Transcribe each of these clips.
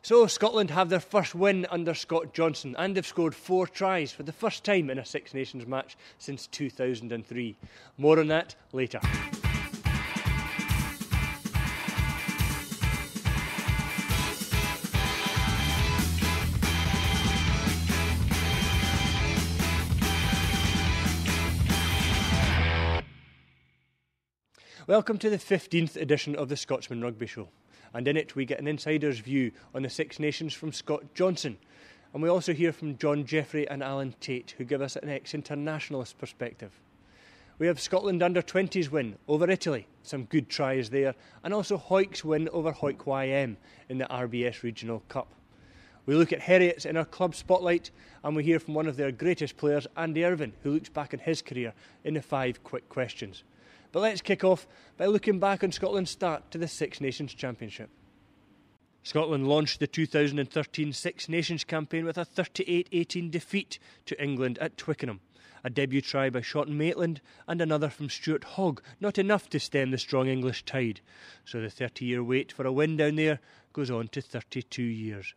So Scotland have their first win under Scott Johnson and they've scored 4 tries for the first time in a Six Nations match since 2003. More on that later. Welcome to the 15th edition of the Scotsman Rugby Show. And in it we get an insider's view on the Six Nations from Scott Johnson. And we also hear from John Jeffrey and Alan Tait, who give us an ex-internationalist perspective. We have Scotland under-20s win over Italy, some good tries there, and also Hawick's win over Hawick YM in the RBS Regional Cup. We look at Heriets in our club spotlight, and we hear from one of their greatest players, Andy Irvine, who looks back on his career in the 5 quick questions. But let's kick off by looking back on Scotland's start to the Six Nations Championship. Scotland launched the 2013 Six Nations campaign with a 38-18 defeat to England at Twickenham. A debut try by Shotton Maitland and another from Stuart Hogg, not enough to stem the strong English tide. So the 30-year wait for a win down there goes on to 32 years.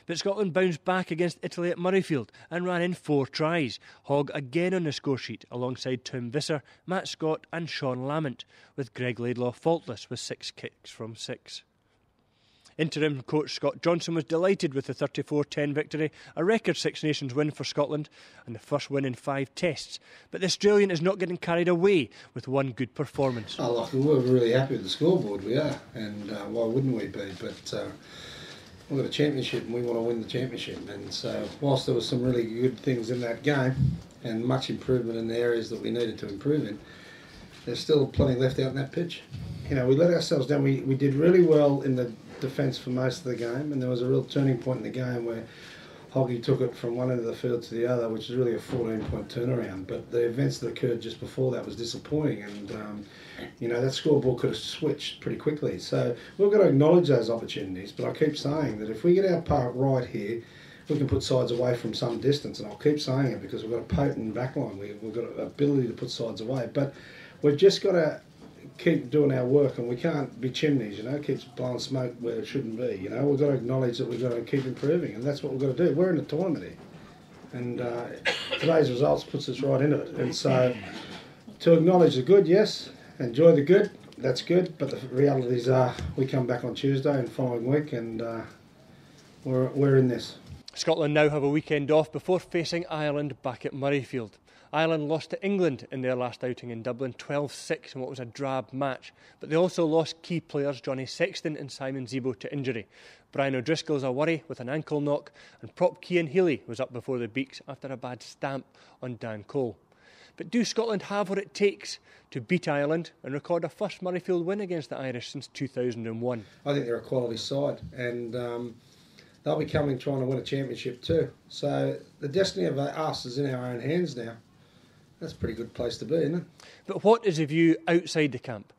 But Scotland bounced back against Italy at Murrayfield and ran in 4 tries. Hogg again on the scoresheet alongside Tim Visser, Matt Scott and Sean Lamont, with Greg Laidlaw faultless with 6 kicks from 6. Interim coach Scott Johnson was delighted with the 34-10 victory, a record Six Nations win for Scotland and the first win in 5 tests. But the Australian is not getting carried away with one good performance. Oh, look, we're really happy with the scoreboard, we are, and why wouldn't we be? But we've got a championship and we want to win the championship, and so whilst there were some really good things in that game and much improvement in the areas that we needed to improve in, there's still plenty left out in that pitch. You know, we let ourselves down. We did really well in the defence for most of the game, and there was a real turning point in the game where Hoggy took it from one end of the field to the other, which is really a 14-point turnaround. But the events that occurred just before that was disappointing, and you know, that scoreboard could have switched pretty quickly. So we've got to acknowledge those opportunities, but I keep saying that if we get our part right here, we can put sides away from some distance, and I'll keep saying it because we've got a potent backline. We've got an ability to put sides away, but we've just got to keep doing our work, and we can't be chimneys, you know, keep blowing smoke where it shouldn't be. You know, we've got to acknowledge that we've got to keep improving, and that's what we've got to do. We're in a tournament here, and today's results puts us right into it. And so to acknowledge the good, yes, enjoy the good, that's good, but the realities are we come back on Tuesday and following week, and we're in this. Scotland now have a weekend off before facing Ireland back at Murrayfield. Ireland lost to England in their last outing in Dublin, 12-6 in what was a drab match. But they also lost key players Johnny Sexton and Simon Zebo to injury. Brian O'Driscoll's a worry with an ankle knock, and prop Cian Healy was up before the Beaks after a bad stamp on Dan Cole. But do Scotland have what it takes to beat Ireland and record a first Murrayfield win against the Irish since 2001? I think they're a quality side, and they'll be coming trying to win a championship too. So the destiny of us is in our own hands now. That's a pretty good place to be, isn't it? But what is the view outside the camp?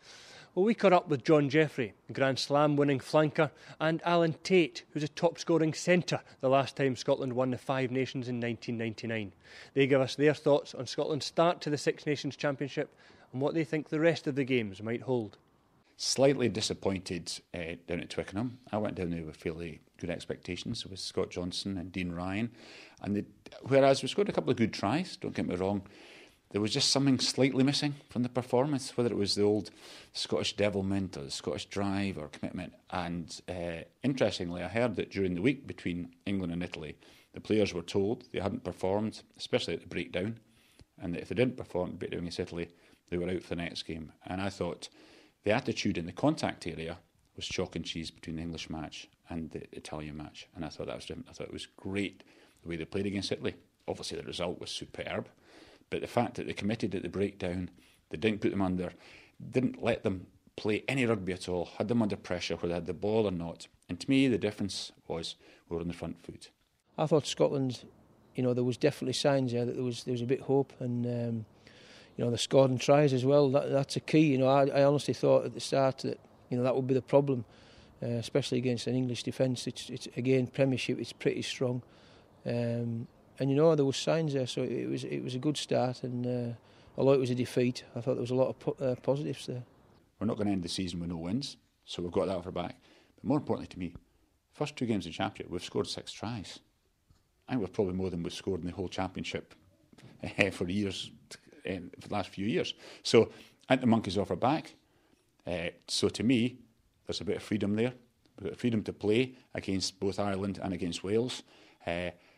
Well, we caught up with John Jeffrey, the Grand Slam winning flanker, and Alan Tait, who's a top scoring centre the last time Scotland won the 5 Nations in 1999. They give us their thoughts on Scotland's start to the Six Nations Championship and what they think the rest of the games might hold. Slightly disappointed down at Twickenham. I went down there with fairly good expectations with Scott Johnson and Dean Ryan. And whereas we scored a couple of good tries, don't get me wrong, there was just something slightly missing from the performance, whether it was the old Scottish devilment or the Scottish drive or commitment. And interestingly, I heard that during the week between England and Italy, the players were told they hadn't performed, especially at the breakdown, and that if they didn't perform at the breakdown against Italy, they were out for the next game. And I thought the attitude in the contact area was chalk and cheese between the English match and the Italian match. And I thought that was different. I thought it was great the way they played against Italy. Obviously, the result was superb. But the fact that they committed at the breakdown, they didn't put them under, didn't let them play any rugby at all, had them under pressure whether they had the ball or not. And to me, the difference was we were on the front foot. I thought Scotland, you know, there was definitely signs there that there was a bit of hope, and you know, the scoring tries as well. That's a key. You know, I honestly thought at the start that, you know, that would be the problem, especially against an English defence. It's again, Premiership. It's pretty strong. And you know, there was signs there, so it was a good start. And although it was a defeat, I thought there was a lot of positives there. We're not going to end the season with no wins, so we've got that off our back. But more importantly to me, First 2 games of the championship, we've scored 6 tries. I think we've probably more than we've scored in the whole championship for years, for the last few years. So I think the monkey's off our back. So to me, there's a bit of freedom there. We've got freedom to play against both Ireland and against Wales.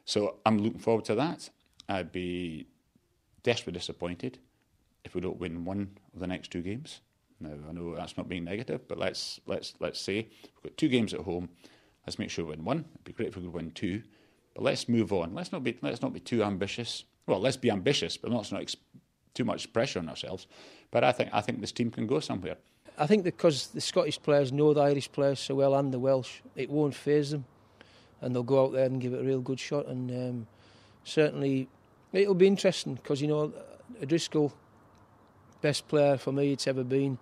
So I'm looking forward to that. I'd be desperately disappointed if we don't win one of the next 2 games. Now, I know that's not being negative, but let's say we've got 2 games at home. Let's make sure we win 1. It'd be great if we could win 2. But let's move on. Let's not be too ambitious. Well, let's be ambitious, but not too much pressure on ourselves. But I think this team can go somewhere. I think because the Scottish players know the Irish players so well and the Welsh, it won't faze them, and they'll go out there and give it a real good shot. And certainly, it'll be interesting because O'Driscoll, best player for me it's ever been,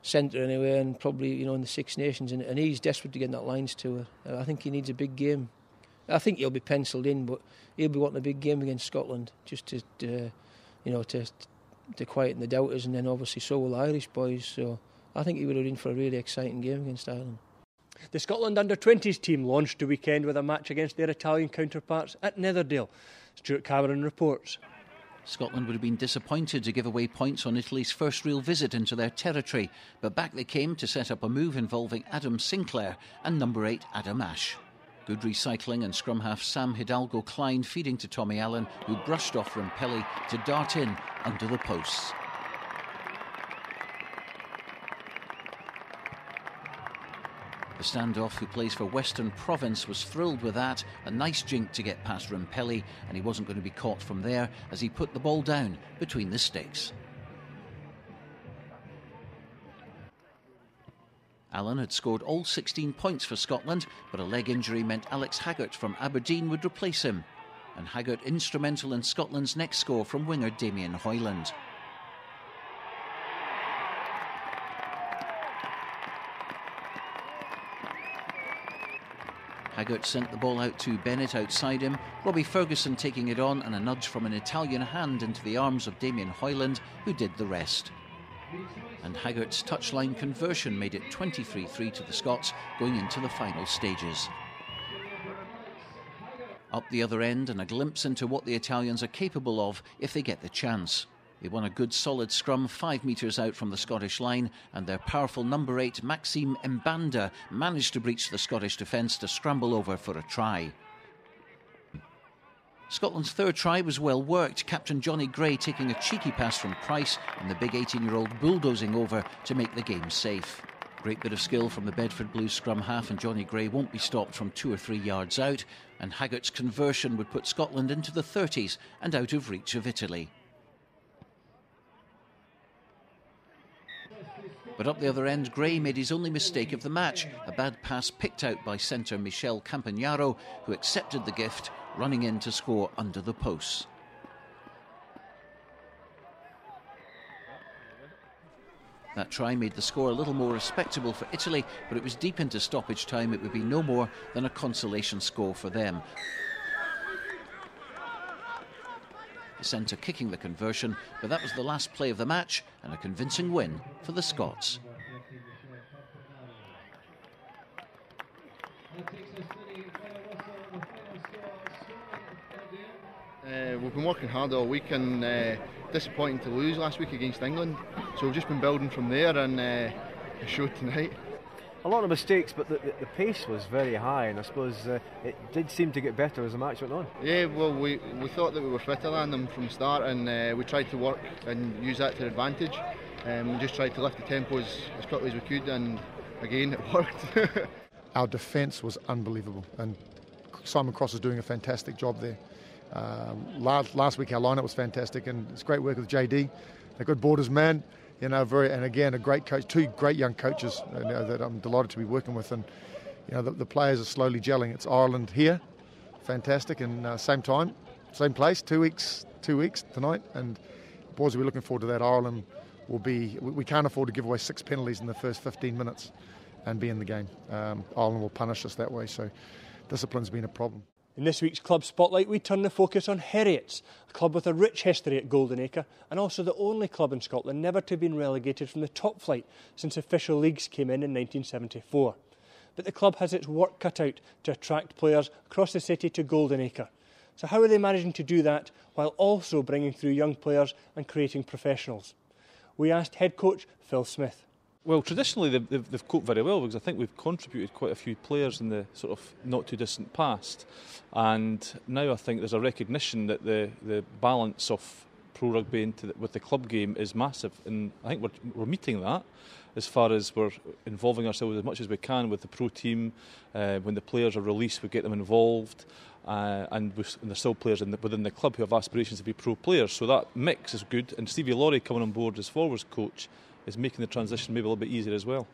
centre anyway, and probably in the Six Nations, and he's desperate to get in that Lions tour. I think he needs a big game. I think he'll be penciled in, but he'll be wanting a big game against Scotland just to quieten the doubters, and then obviously so will the Irish boys. So I think he would have been for a really exciting game against Ireland. The Scotland under-20s team launched the weekend with a match against their Italian counterparts at Netherdale. Stuart Cameron reports. Scotland would have been disappointed to give away points on Italy's first real visit into their territory, but back they came to set up a move involving Adam Sinclair and number 8 Adam Ashe. Good recycling and scrum half Sam Hidalgo-Klein feeding to Tommy Allen, who brushed off Rimpelli to dart in under the posts. The standoff, who plays for Western Province, was thrilled with that. A nice jink to get past Rimpelli, and he wasn't going to be caught from there as he put the ball down between the sticks. Allen had scored all 16 points for Scotland, but a leg injury meant Alex Haggart from Aberdeen would replace him. And Haggart instrumental in Scotland's next score from winger Damien Hoyland. Haggart sent the ball out to Bennett outside him, Robbie Ferguson taking it on, and a nudge from an Italian hand into the arms of Damien Hoyland, who did the rest. And Haggart's touchline conversion made it 23-3 to the Scots going into the final stages. Up the other end, and a glimpse into what the Italians are capable of if they get the chance. They won a good solid scrum 5 metres out from the Scottish line, and their powerful number 8 Maxime Mbanda managed to breach the Scottish defence to scramble over for a try. Scotland's third try was well worked, Captain Johnny Gray taking a cheeky pass from Price and the big 18-year-old bulldozing over to make the game safe. Great bit of skill from the Bedford Blues scrum half, and Johnny Gray won't be stopped from 2 or 3 yards out, and Haggart's conversion would put Scotland into the 30s and out of reach of Italy. But up the other end, Gray made his only mistake of the match, a bad pass picked out by centre Michel Campagnaro, who accepted the gift, running in to score under the posts. That try made the score a little more respectable for Italy, but it was deep into stoppage time. It would be no more than a consolation score for them. The centre kicking the conversion, but that was the last play of the match and a convincing win for the Scots. We've been working hard all week, and disappointing to lose last week against England. So we've just been building from there, and it showed tonight. A lot of mistakes, but the pace was very high, and I suppose it did seem to get better as the match went on. Yeah, well, we thought that we were fitter than them from the start, and we tried to work and use that to advantage. We just tried to lift the tempo as quickly as we could, and again, it worked. Our defence was unbelievable, and Simon Cross is doing a fantastic job there. Last week our lineup was fantastic, and it's great work with JD, a good borders man. And again, a great coach, 2 great young coaches that I'm delighted to be working with. And the players are slowly gelling. It's Ireland here, fantastic, and same time, same place, 2 weeks tonight. And boys, we're looking forward to that. Ireland will be. We can't afford to give away 6 penalties in the first 15 minutes and be in the game. Ireland will punish us that way. So discipline's been a problem. In this week's Club Spotlight, we turn the focus on Heriot's, a club with a rich history at Golden Acre, and also the only club in Scotland never to have been relegated from the top flight since official leagues came in 1974. but the club has its work cut out to attract players across the city to Goldenacre. So how are they managing to do that while also bringing through young players and creating professionals? We asked head coach Phil Smith. Well, traditionally they've coped very well, because I think we've contributed quite a few players in the sort of not too distant past, and now I think there's a recognition that the balance of pro rugby with the club game is massive, and I think we're meeting that as far as we're involving ourselves as much as we can with the pro team. When the players are released, we get them involved, and there's still players within the club who have aspirations to be pro players, so that mix is good. And Stevie Laurie coming on board as forwards coach is making the transition maybe a little bit easier as well.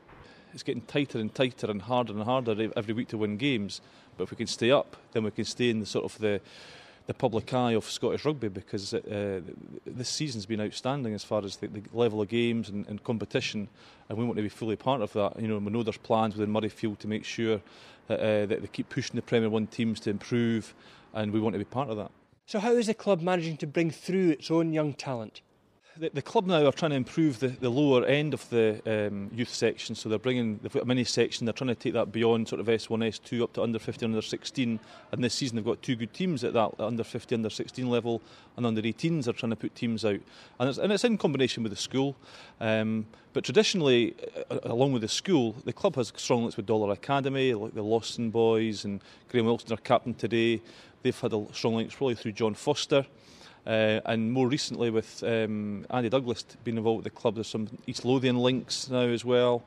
It's getting tighter and tighter and harder every week to win games, but if we can stay up, then we can stay in the public eye of Scottish rugby, because this season's been outstanding as far as the level of games and competition, and we want to be fully part of that. You know, we know there's plans within Murrayfield to make sure that they keep pushing the Premier 1 teams to improve, and we want to be part of that. So how is the club managing to bring through its own young talent? The club now are trying to improve the lower end of the youth section, so they've got a mini section. They're trying to take that beyond sort of S1, S2 up to under 15, under 16, and this season they've got 2 good teams at that under 50, under 16 level, and under 18s are trying to put teams out, and it's in combination with the school. But traditionally, along with the school, the club has strong links with Dollar Academy, like the Lawson boys, and Graham Wilson, our captain today. They've had a strong links probably through John Foster. And more recently with Andy Douglas being involved with the club, there's some East Lothian links now as well.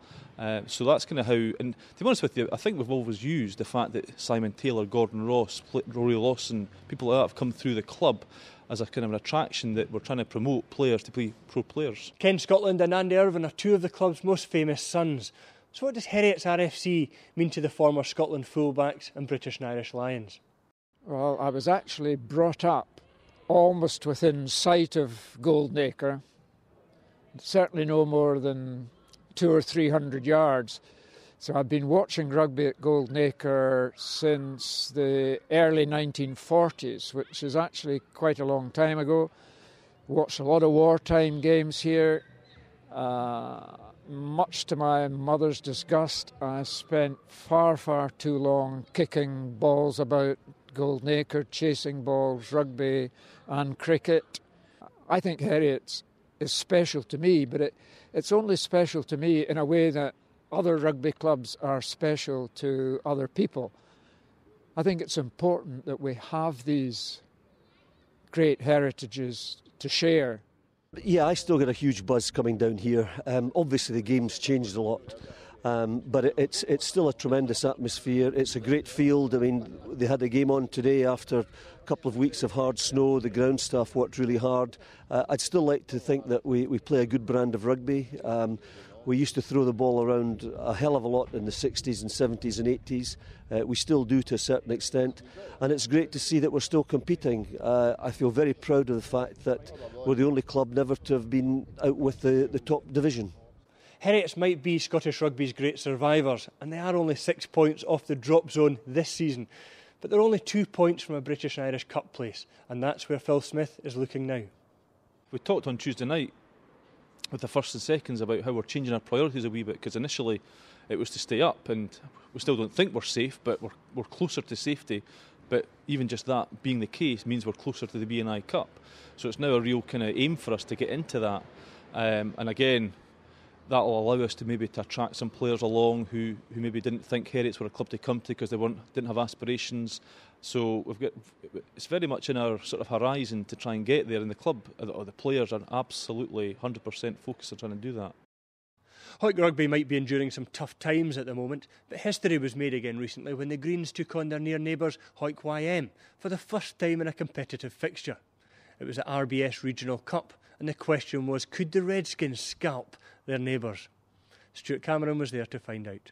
So that's kind of how, and to be honest with you, I think we've always used the fact that Simon Taylor, Gordon Ross, Rory Lawson, people like that have come through the club as a kind of an attraction that we're trying to promote players to be pro players. Ken Scotland and Andy Irvine are 2 of the club's most famous sons. So what does Heriot's RFC mean to the former Scotland fullbacks and British and Irish Lions? Well, I was actually brought up almost within sight of Goldenacre, certainly no more than 200 or 300 yards. So I've been watching rugby at Goldenacre since the early 1940s, which is actually quite a long time ago. Watched a lot of wartime games here. Much to my mother's disgust, I spent far, far too long kicking balls about Goldenacre, chasing balls, rugby and cricket. I think Heriot's is special to me, but it's only special to me in a way that other rugby clubs are special to other people. I think it's important that we have these great heritages to share. Yeah, I still get a huge buzz coming down here. Obviously the game's changed a lot. But it's still a tremendous atmosphere. It's a great field. I mean, they had a game on today after a couple of weeks of hard snow. The ground staff worked really hard. I'd still like to think that we play a good brand of rugby. We used to throw the ball around a hell of a lot in the 60s and 70s and 80s. We still do to a certain extent. And it's great to see that we're still competing. I feel very proud of the fact that we're the only club never to have been out with the top division. Heriots might be Scottish rugby's great survivors, and they are only 6 points off the drop zone this season. But they're only 2 points from a British and Irish Cup place, and that's where Phil Smith is looking now. We talked on Tuesday night with the first and seconds about how we're changing our priorities a wee bit, because initially it was to stay up, and we still don't think we're safe, but we're closer to safety. But even just that being the case means we're closer to the B&I Cup. So it's now a real kind of aim for us to get into that. And again, that will allow us to maybe to attract some players along who maybe didn't think Heriots were a club to come to because they didn't have aspirations. So it's very much in our sort of horizon to try and get there, and the club or the players are absolutely 100% focused on trying to do that. Hawick Rugby might be enduring some tough times at the moment, but history was made again recently when the Greens took on their near neighbours Hawick YM for the first time in a competitive fixture. It was the RBS Regional Cup, and the question was, could the Redskins scalp their neighbours? Stuart Cameron was there to find out.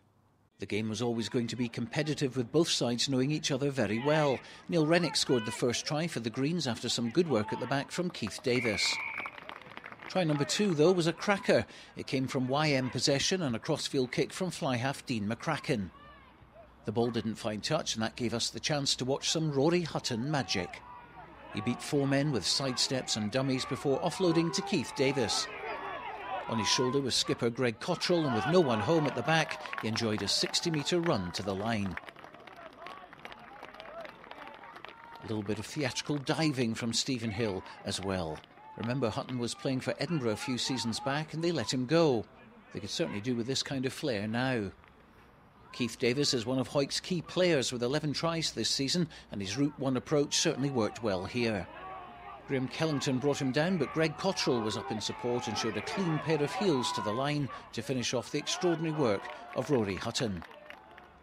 The game was always going to be competitive, with both sides knowing each other very well. Neil Rennick scored the first try for the Greens after some good work at the back from Keith Davis. Try number 2, though, was a cracker. It came from YM possession and a crossfield kick from fly-half Dean McCracken. The ball didn't find touch, and that gave us the chance to watch some Rory Hutton magic. He beat 4 men with sidesteps and dummies before offloading to Keith Davis. On his shoulder was skipper Greg Cottrell, and with no one home at the back, he enjoyed a 60-metre run to the line. A little bit of theatrical diving from Stephen Hill as well. Remember, Hutton was playing for Edinburgh a few seasons back and they let him go. They could certainly do with this kind of flair now. Keith Davis is one of Hawick's key players with 11 tries this season, and his Route 1 approach certainly worked well here. Graham Kellington brought him down, but Greg Cottrell was up in support and showed a clean pair of heels to the line to finish off the extraordinary work of Rory Hutton.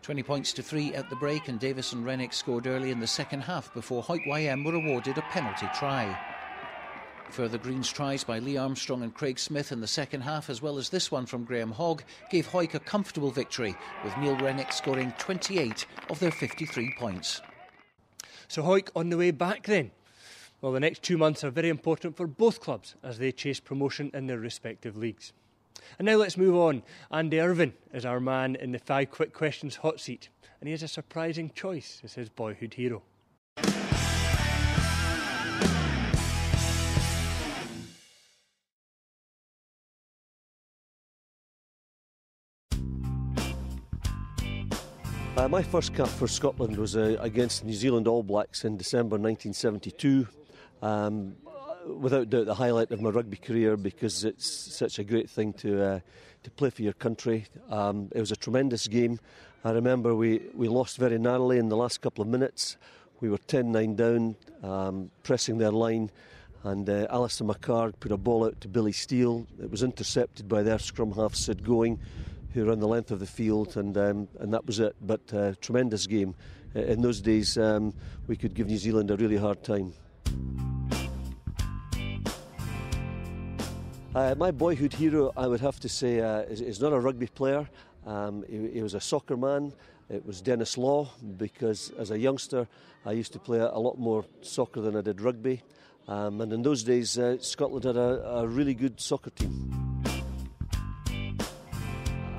20 points to 3 at the break, and Davis and Rennick scored early in the second half before Hawick YM were awarded a penalty try. Further Greens tries by Lee Armstrong and Craig Smith in the second half, as well as this one from Graham Hogg, gave Hawick a comfortable victory, with Neil Rennick scoring 28 of their 53 points. So Hawick on the way back then? Well, the next 2 months are very important for both clubs as they chase promotion in their respective leagues. And now let's move on. Andy Irvine is our man in the 5 quick questions hot seat, and he has a surprising choice as his boyhood hero. My first cap for Scotland was against New Zealand All Blacks in December 1972. Without doubt the highlight of my rugby career, because it's such a great thing to play for your country. It was a tremendous game. I remember we lost very narrowly in the last couple of minutes. We were 10-9 down, pressing their line, and Alistair McCard put a ball out to Billy Steele. It was intercepted by their scrum half Sid Going, who ran the length of the field, and that was it. But tremendous game. In those days, we could give New Zealand a really hard time. My boyhood hero, I would have to say, is not a rugby player. He was a soccer man. It was Dennis Law, because as a youngster I used to play a lot more soccer than I did rugby. And in those days, Scotland had a really good soccer team.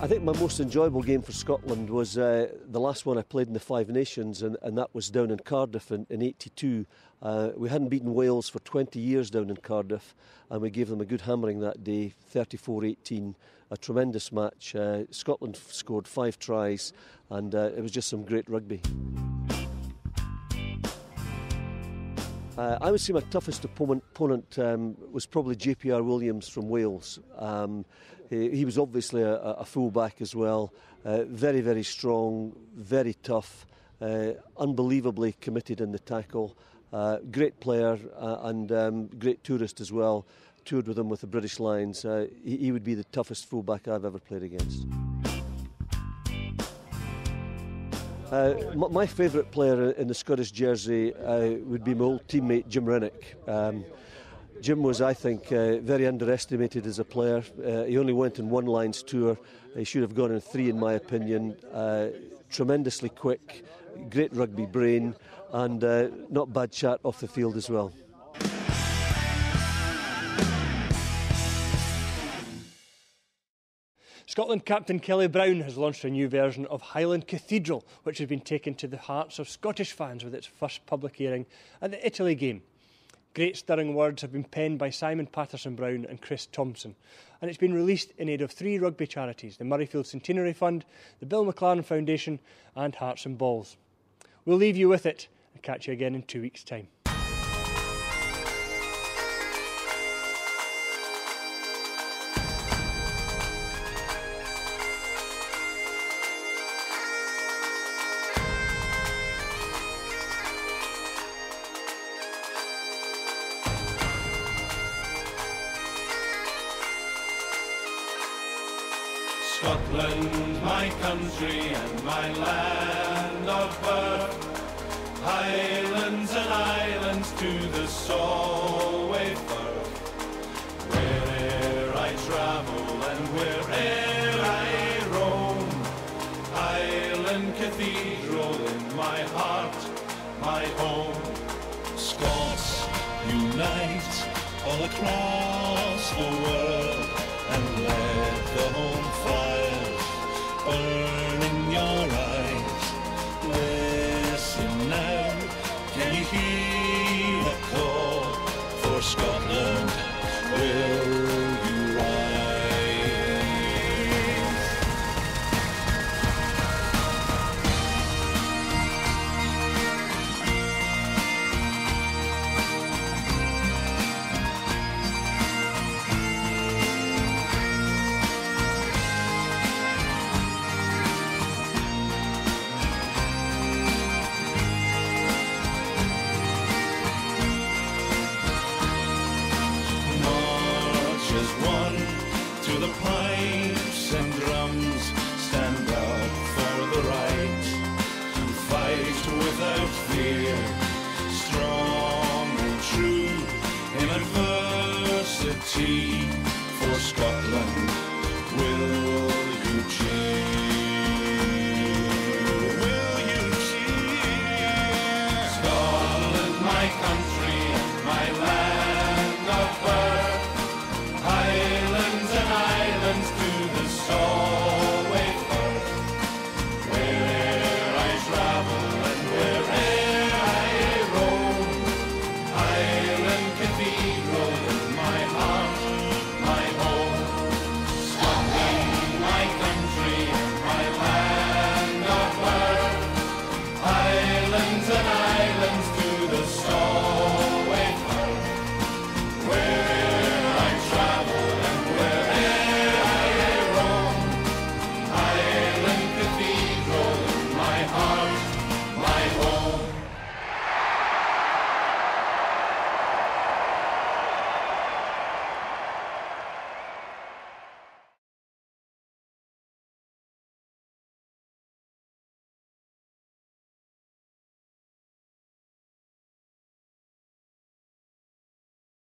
I think my most enjoyable game for Scotland was the last one I played in the Five Nations, and that was down in Cardiff in 82. We hadn't beaten Wales for 20 years down in Cardiff, and we gave them a good hammering that day, 34-18, a tremendous match. Scotland scored 5 tries, and it was just some great rugby. I would say my toughest opponent was probably JPR Williams from Wales. He was obviously a full-back as well, very, very strong, very tough, unbelievably committed in the tackle, great player and great tourist as well. Toured with him with the British Lions. He would be the toughest full-back I've ever played against. My favourite player in the Scottish jersey would be my old teammate Jim Rennick. Jim was, I think, very underestimated as a player. He only went in one Lions tour. He should have gone in 3, in my opinion. Tremendously quick, great rugby brain, and not bad chat off the field as well. Scotland captain Kelly Brown has launched a new version of Highland Cathedral, which has been taken to the hearts of Scottish fans with its first public airing at the Italy game. Great stirring words have been penned by Simon Patterson-Brown and Chris Thompson, and it's been released in aid of 3 rugby charities, the Murrayfield Centenary Fund, the Bill McLaren Foundation and Hearts and Balls. We'll leave you with it and catch you again in 2 weeks' time. Scotland, my country and my land of birth, highlands and islands to the Solway Firth. Where'er I travel and where'er I roam, Highland Cathedral in my heart, my home. Scots unite all across the world, and let the home fires burn in your eyes. Listen now, can you hear the call? For Scotland will you rise? without fear, strong and true in adversity, for Scotland